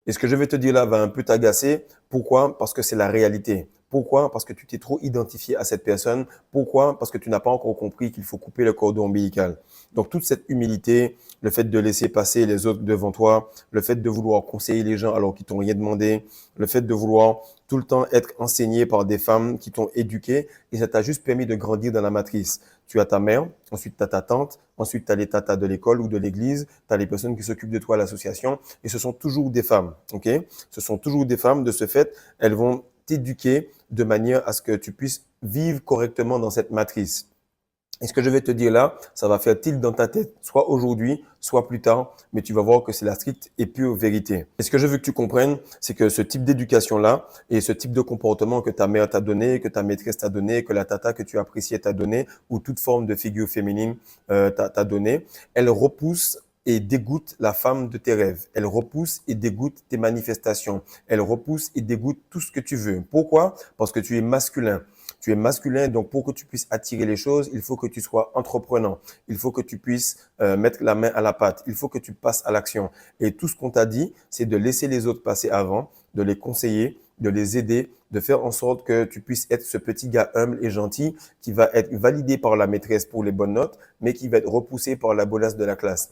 Et ce que je vais te dire là va un peu t'agacer. Pourquoi? Parce que c'est la réalité. Pourquoi? Parce que tu t'es trop identifié à cette personne. Pourquoi? Parce que tu n'as pas encore compris qu'il faut couper le cordon ombilical. Donc, toute cette humilité, le fait de laisser passer les autres devant toi, le fait de vouloir conseiller les gens alors qu'ils t'ont rien demandé, le fait de vouloir tout le temps être enseigné par des femmes qui t'ont éduqué, et ça t'a juste permis de grandir dans la matrice. Tu as ta mère, ensuite tu as ta tante, ensuite tu as les tatas de l'école ou de l'église, tu as les personnes qui s'occupent de toi à l'association, et ce sont toujours des femmes, ok? Ce sont toujours des femmes. De ce fait, elles vont t'éduquer de manière à ce que tu puisses vivre correctement dans cette matrice. Et ce que je vais te dire là, ça va faire tilt dans ta tête, soit aujourd'hui, soit plus tard, mais tu vas voir que c'est la stricte et pure vérité. Et ce que je veux que tu comprennes, c'est que ce type d'éducation-là et ce type de comportement que ta mère t'a donné, que ta maîtresse t'a donné, que la tata que tu appréciais t'a donné, ou toute forme de figure féminine t'a donné, elle repousse et dégoûte la femme de tes rêves. Elle repousse et dégoûte tes manifestations. Elle repousse et dégoûte tout ce que tu veux. Pourquoi? Parce que tu es masculin. Tu es masculin, donc pour que tu puisses attirer les choses, il faut que tu sois entreprenant. Il faut que tu puisses mettre la main à la pâte. Il faut que tu passes à l'action. Et tout ce qu'on t'a dit, c'est de laisser les autres passer avant, de les conseiller, de les aider, de faire en sorte que tu puisses être ce petit gars humble et gentil qui va être validé par la maîtresse pour les bonnes notes, mais qui va être repoussé par la bonasse de la classe.